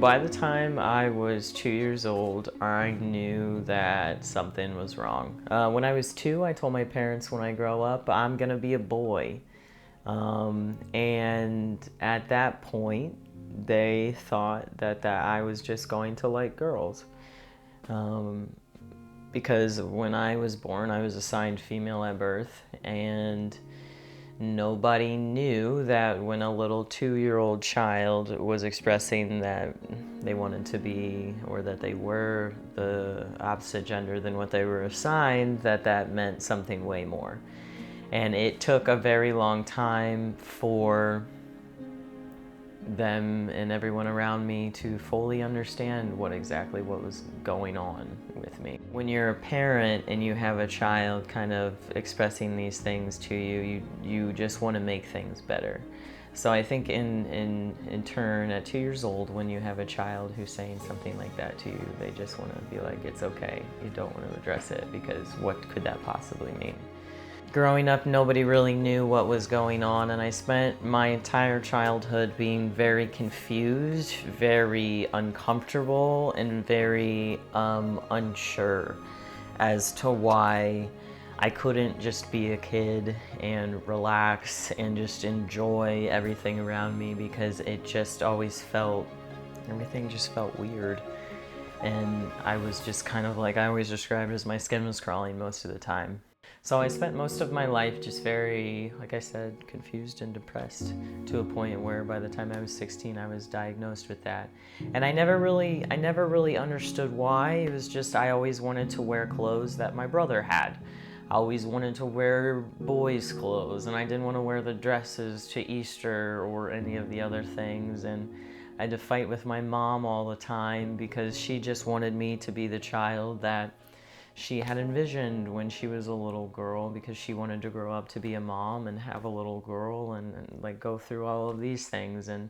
By the time I was 2 years old, I knew that something was wrong. When I was two, I told my parents when I grow up, I'm gonna be a boy. And at that point, they thought that I was just going to like girls. Um, because when I was born, I was assigned female at birth, and nobody knew that when a little 2-year-old child was expressing that they wanted to be, or that they were the opposite gender than what they were assigned, that meant something way more. And it took a very long time for them and everyone around me to fully understand what was going on with me. When you're a parent and you have a child kind of expressing these things to you, you just want to make things better. So I think in turn, at 2 years old, when you have a child who's saying something like that to you, they just want to be like, it's okay. You don't want to address it because what could that possibly mean? Growing up, nobody really knew what was going on, and I spent my entire childhood being very confused, very uncomfortable, and very unsure as to why I couldn't just be a kid and relax and just enjoy everything around me, because it just always everything just felt weird. And I was just kind of like, I always described it as my skin was crawling most of the time. So I spent most of my life just very, like I said, confused and depressed, to a point where by the time I was 16, I was diagnosed with that. And I never really understood why. It was just, I always wanted to wear clothes that my brother had. I always wanted to wear boys' clothes, and I didn't want to wear the dresses to Easter or any of the other things. And I had to fight with my mom all the time because she just wanted me to be the child that she had envisioned when she was a little girl, because she wanted to grow up to be a mom and have a little girl and like go through all of these things. And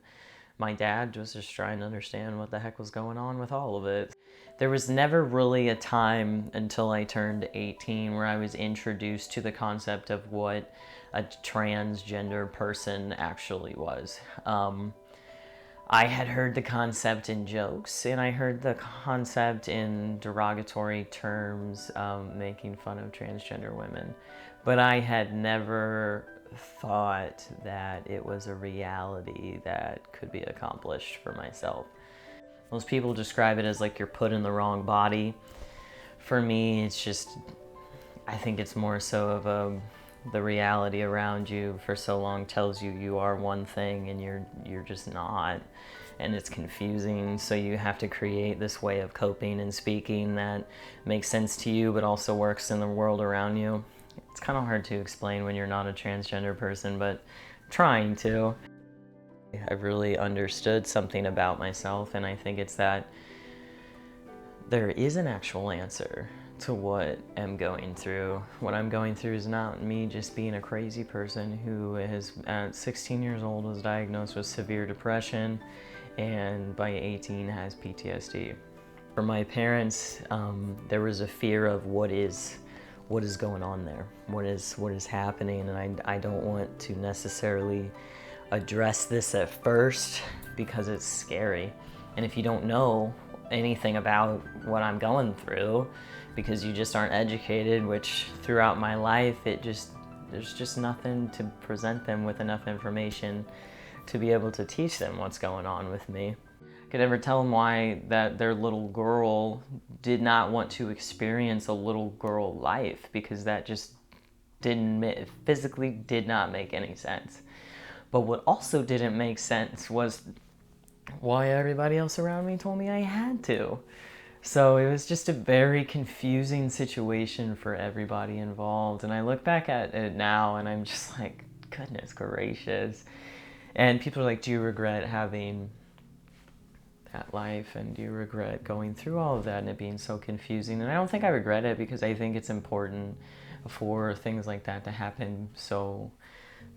my dad was just trying to understand what the heck was going on with all of it. There was never really a time until I turned 18 where I was introduced to the concept of what a transgender person actually was. I had heard the concept in jokes, and I heard the concept in derogatory terms, making fun of transgender women. But I had never thought that it was a reality that could be accomplished for myself. Most people describe it as like you're put in the wrong body. For me, it's just, I think it's more so of the reality around you for so long tells you you are one thing and you're just not, and it's confusing. So you have to create this way of coping and speaking that makes sense to you but also works in the world around you. It's kind of hard to explain when you're not a transgender person, but trying to. I've really understood something about myself, and I think it's that there is an actual answer to what I'm going through. What I'm going through is not me just being a crazy person who is, at 16 years old, was diagnosed with severe depression, and by 18 has PTSD. For my parents, there was a fear of what is going on there, what is happening, and I don't want to necessarily address this at first because it's scary. And if you don't know anything about what I'm going through, because you just aren't educated, which throughout my life, there's just nothing to present them with enough information to be able to teach them what's going on with me. I could never tell them why that their little girl did not want to experience a little girl life, because that just physically did not make any sense. But what also didn't make sense was why everybody else around me told me I had to. So it was just a very confusing situation for everybody involved. And I look back at it now and I'm just like, goodness gracious. And people are like, do you regret having that life? And do you regret going through all of that and it being so confusing? And I don't think I regret it, because I think it's important for things like that to happen so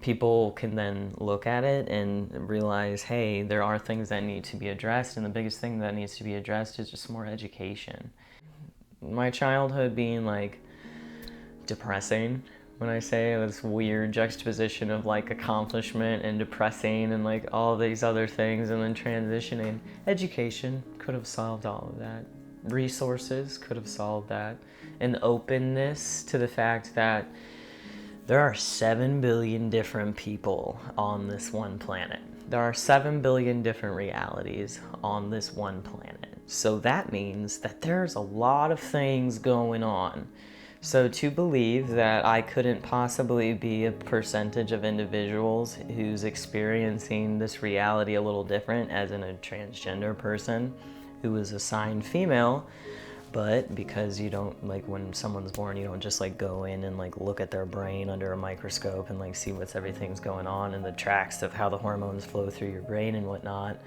people can then look at it and realize, hey, there are things that need to be addressed, and the biggest thing that needs to be addressed is just more education. My childhood being like depressing when I say this weird juxtaposition of like accomplishment and depressing and like all these other things and then transitioning. Education could have solved all of that. Resources could have solved that. An openness to the fact that there are 7 billion different people on this one planet. There are 7 billion different realities on this one planet. So that means that there's a lot of things going on. So to believe that I couldn't possibly be a percentage of individuals who's experiencing this reality a little different, as in a transgender person who is assigned female, but because you don't, like when someone's born, you don't just like go in and like look at their brain under a microscope and like see what's everything's going on and the tracks of how the hormones flow through your brain and whatnot.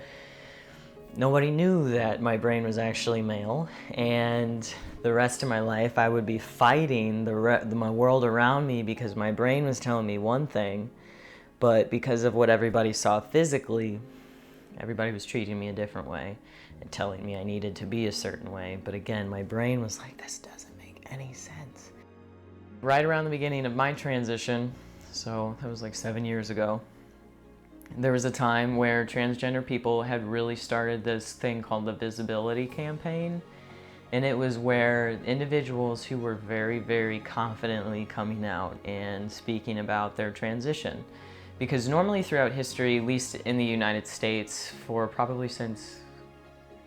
Nobody knew that my brain was actually male, and the rest of my life I would be fighting my world around me because my brain was telling me one thing, but because of what everybody saw physically, everybody was treating me a different way and telling me I needed to be a certain way. But again, my brain was like, this doesn't make any sense. Right around the beginning of my transition, so that was like 7 years ago, there was a time where transgender people had really started this thing called the visibility campaign. And it was where individuals who were very, very confidently coming out and speaking about their transition. Because normally throughout history, at least in the United States, for probably since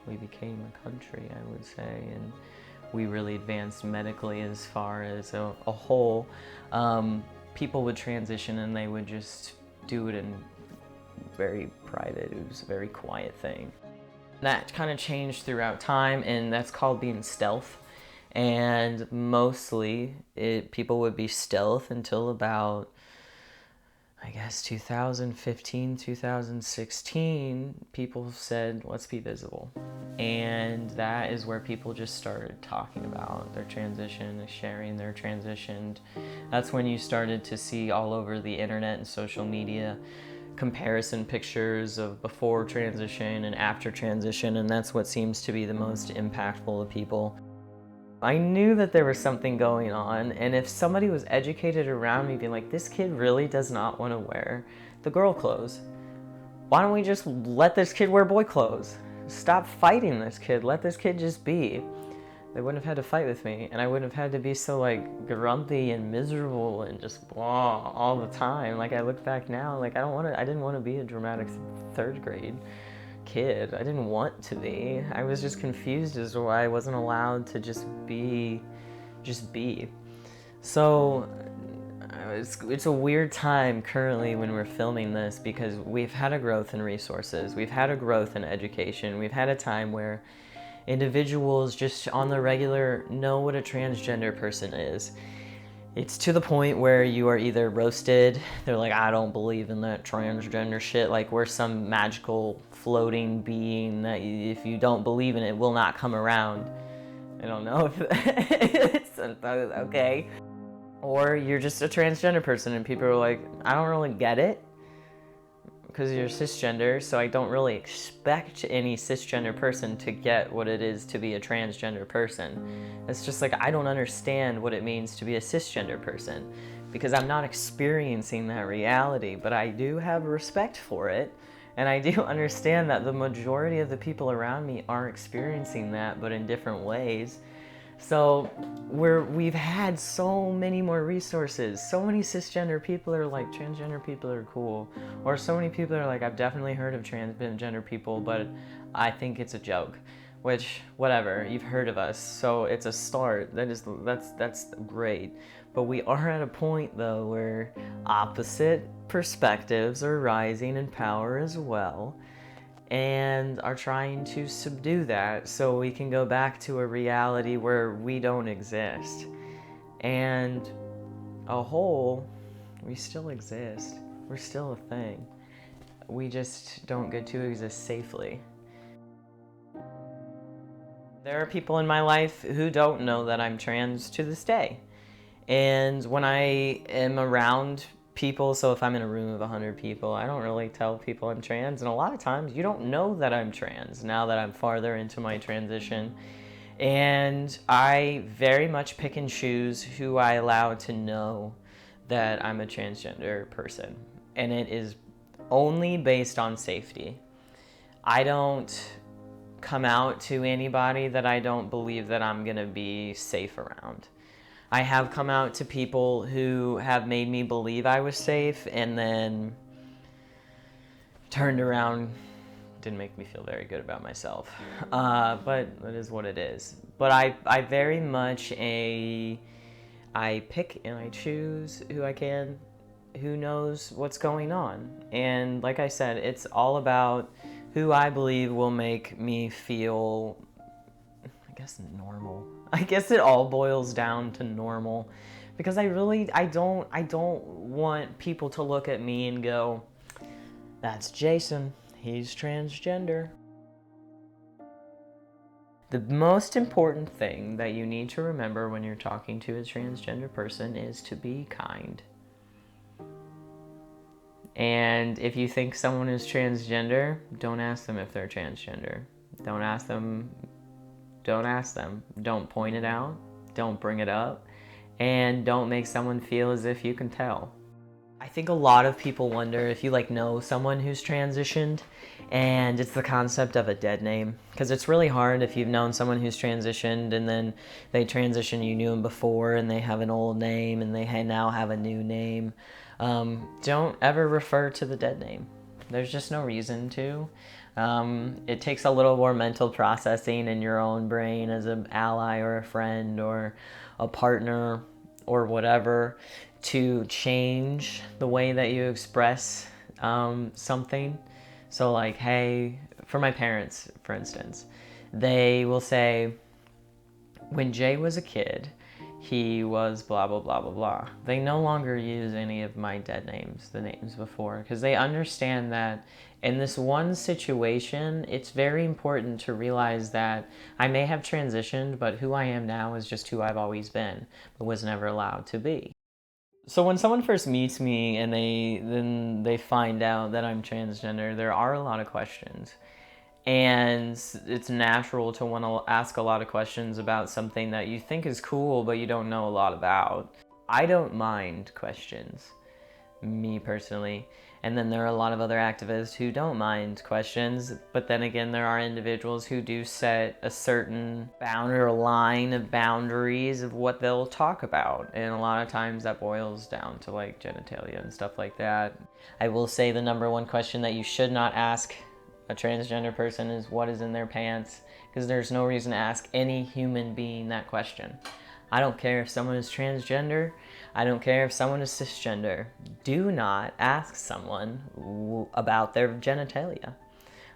we became a country, I would say, and we really advanced medically as far as a whole, people would transition and they would just do it in very private. It was a very quiet thing. That kind of changed throughout time, and that's called being stealth. And mostly people would be stealth until about, I guess, 2015, 2016, people said, let's be visible. And that is where people just started talking about their transition, sharing their transition. That's when you started to see all over the internet and social media comparison pictures of before transition and after transition, and that's what seems to be the most impactful to people. I knew that there was something going on, and if somebody was educated around me being like, this kid really does not want to wear the girl clothes, why don't we just let this kid wear boy clothes? Stop fighting this kid, let this kid just be. They wouldn't have had to fight with me, and I wouldn't have had to be so like grumpy and miserable and just blah all the time. Like I look back now, like I didn't want to be a dramatic third grade kid. I didn't want to be. I was just confused as to why I wasn't allowed to just be. So it's a weird time currently when we're filming this, because we've had a growth in resources, we've had a growth in education, we've had a time where individuals just on the regular know what a transgender person is. It's to the point where you are either roasted, they're like, I don't believe in that transgender shit, like we're some magical floating being that if you don't believe in it will not come around. I don't know if it's okay. Or you're just a transgender person and people are like, I don't really get it because you're cisgender, so I don't really expect any cisgender person to get what it is to be a transgender person. It's just like, I don't understand what it means to be a cisgender person because I'm not experiencing that reality, but I do have respect for it, and I do understand that the majority of the people around me are experiencing that, but in different ways. So we've had so many more resources. So many cisgender people are like, transgender people are cool. Or so many people are like, I've definitely heard of transgender people, but I think it's a joke. Which, whatever, you've heard of us. So it's a start. That's great. But we are at a point though where opposite perspectives are rising in power as well, and are trying to subdue that so we can go back to a reality where we don't exist. And a whole, we still exist. We're still a thing. We just don't get to exist safely. There are people in my life who don't know that I'm trans to this day. And when I am around people, so if I'm in a room of 100 people, I don't really tell people I'm trans, and a lot of times you don't know that I'm trans now that I'm farther into my transition. And I very much pick and choose who I allow to know that I'm a transgender person, and it is only based on safety. I don't come out to anybody that I don't believe that I'm gonna be safe around. I have come out to people who have made me believe I was safe and then turned around, didn't make me feel very good about myself. But it is what it is. But I very much I pick and I choose who I can, who knows what's going on. And like I said, it's all about who I believe will make me feel, I guess, normal. I guess it all boils down to normal, because I don't want people to look at me and go, that's Jason, he's transgender. The most important thing that you need to remember when you're talking to a transgender person is to be kind. And if you think someone is transgender, don't ask them if they're transgender. Don't ask them. Don't point it out. Don't bring it up. And don't make someone feel as if you can tell. I think a lot of people wonder if you know someone who's transitioned, and it's the concept of a dead name. Because it's really hard if you've known someone who's transitioned and then they transition, you knew them before and they have an old name and they now have a new name. Don't ever refer to the dead name. There's just no reason to. It takes a little more mental processing in your own brain as an ally or a friend or a partner or whatever to change the way that you express something. So hey, for my parents, for instance, they will say, when Jay was a kid, he was blah, blah, blah, blah, blah. They no longer use any of my dead names, the names before, because they understand that in this one situation, it's very important to realize that I may have transitioned, but who I am now is just who I've always been, but was never allowed to be. So when someone first meets me and then they find out that I'm transgender, there are a lot of questions. And it's natural to want to ask a lot of questions about something that you think is cool, but you don't know a lot about. I don't mind questions, me personally. And then there are a lot of other activists who don't mind questions, but then again, there are individuals who do set a certain boundary or line of boundaries of what they'll talk about. And a lot of times that boils down to genitalia and stuff like that. I will say the number one question that you should not ask a transgender person is what is in their pants, because there's no reason to ask any human being that question. I don't care if someone is transgender. I don't care if someone is cisgender. Do not ask someone about their genitalia.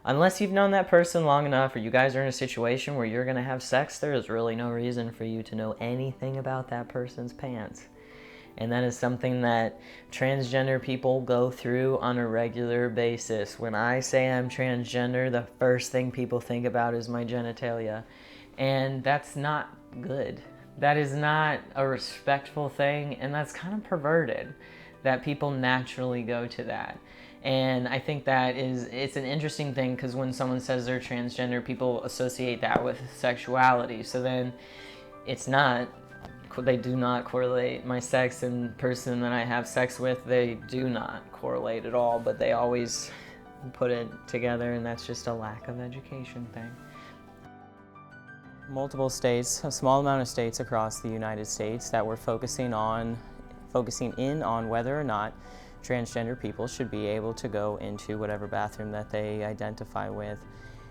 Unless you've known that person long enough or you guys are in a situation where you're going to have sex, there is really no reason for you to know anything about that person's pants. And that is something that transgender people go through on a regular basis. When I say I'm transgender, the first thing people think about is my genitalia. And that's not good. That is not a respectful thing, and that's kind of perverted that people naturally go to that. And I think it's an interesting thing, because when someone says they're transgender, people associate that with sexuality. So then they do not correlate. My sex and person that I have sex with, they do not correlate at all, but they always put it together, and that's just a lack of education thing. Multiple states, a small amount of states across the United States that were focusing in on whether or not transgender people should be able to go into whatever bathroom that they identify with.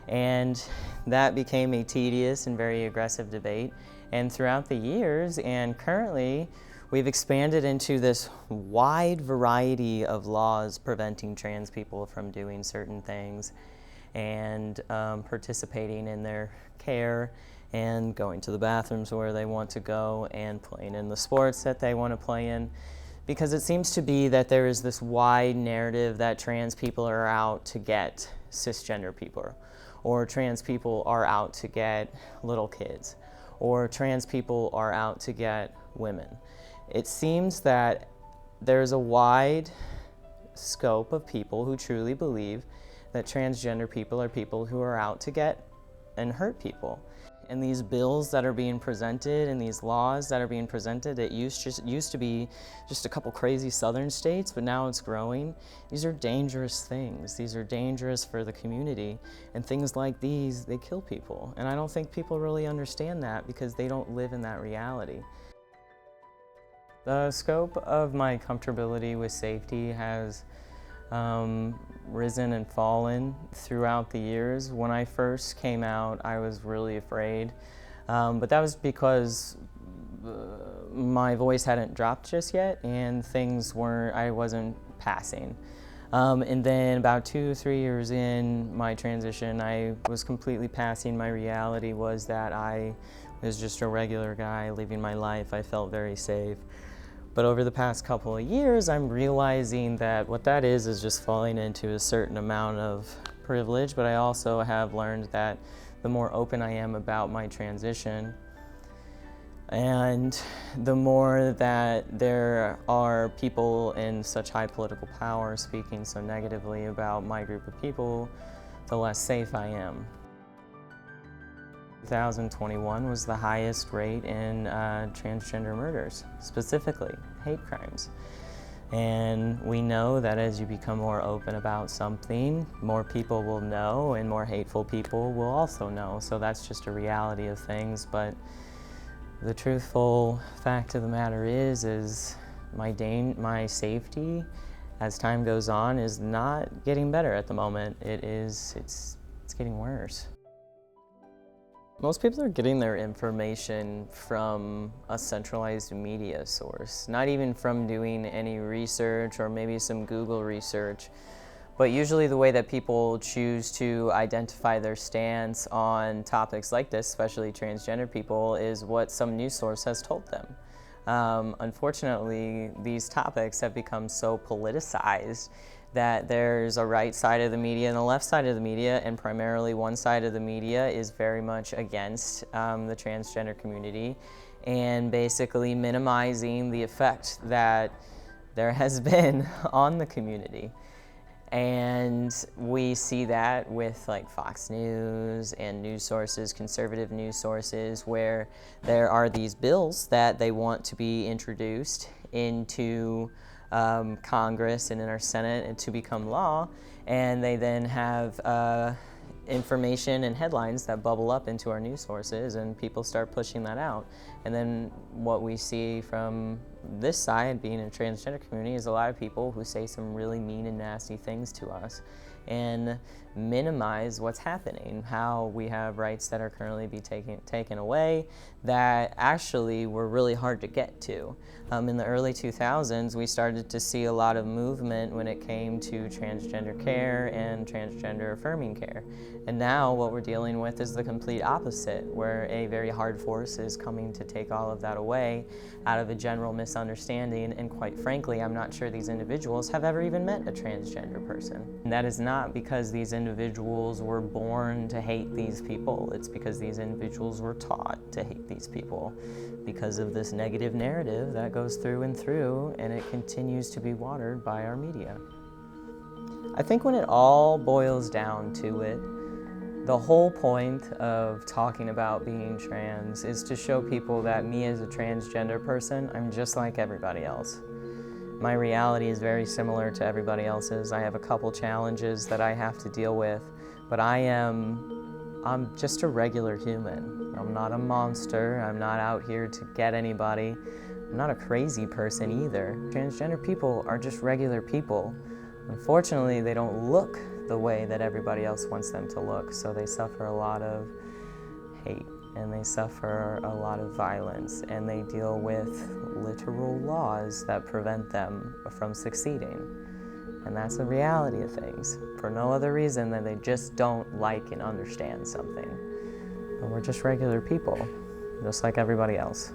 And that became a tedious and very aggressive debate. And throughout the years and currently, we've expanded into this wide variety of laws preventing trans people from doing certain things and participating in their care and going to the bathrooms where they want to go and playing in the sports that they want to play in. Because it seems to be that there is this wide narrative that trans people are out to get cisgender people, or trans people are out to get little kids, or trans people are out to get women. It seems that there's a wide scope of people who truly believe that transgender people are people who are out to get and hurt people. And these bills that are being presented and these laws that are being presented, it used to be just a couple crazy southern states, but now it's growing. These are dangerous things. These are dangerous for the community. And things like these, they kill people. And I don't think people really understand that because they don't live in that reality. The scope of my comfortability with safety has risen and fallen throughout the years. When I first came out, I was really afraid, but that was because my voice hadn't dropped just yet and I wasn't passing. And then about 2 or 3 years in my transition, I was completely passing. My reality was that I was just a regular guy living my life. I felt very safe. But over the past couple of years, I'm realizing that what that is just falling into a certain amount of privilege, but I also have learned that the more open I am about my transition, and the more that there are people in such high political power speaking so negatively about my group of people, the less safe I am. 2021 was the highest rate in transgender murders, specifically hate crimes. And we know that as you become more open about something, more people will know and more hateful people will also know. So that's just a reality of things. But the truthful fact of the matter is my safety as time goes on is not getting better at the moment. It's getting worse. Most people are getting their information from a centralized media source, not even from doing any research or maybe some Google research, but usually the way that people choose to identify their stance on topics like this, especially transgender people, is what some news source has told them. Unfortunately, these topics have become so politicized that there's a right side of the media and a left side of the media, and primarily one side of the media is very much against the transgender community and basically minimizing the effect that there has been on the community. And we see that with like Fox News and news sources, conservative news sources, where there are these bills that they want to be introduced into Congress and in our Senate and to become law, and they then have information and headlines that bubble up into our news sources, and people start pushing that out. And then what we see from this side, being in the transgender community, is a lot of people who say some really mean and nasty things to us and minimize what's happening, how we have rights that are currently being taken away that actually were really hard to get to. In the early 2000s, we started to see a lot of movement when it came to transgender care and transgender affirming care. And now what we're dealing with is the complete opposite, where a very hard force is coming to take all of that away out of a general misunderstanding. And quite frankly, I'm not sure these individuals have ever even met a transgender person. And that is not because these individuals were born to hate these people. It's because these individuals were taught to hate these people because of this negative narrative that goes through and through, and it continues to be watered by our media. I think when it all boils down to it, the whole point of talking about being trans is to show people that me as a transgender person, I'm just like everybody else. My reality is very similar to everybody else's. I have a couple challenges that I have to deal with, but I'm just a regular human. I'm not a monster. I'm not out here to get anybody. I'm not a crazy person either. Transgender people are just regular people. Unfortunately, they don't look the way that everybody else wants them to look, so they suffer a lot of hate and they suffer a lot of violence, and they deal with literal laws that prevent them from succeeding. And that's the reality of things, for no other reason than they just don't like and understand something. And we're just regular people, just like everybody else.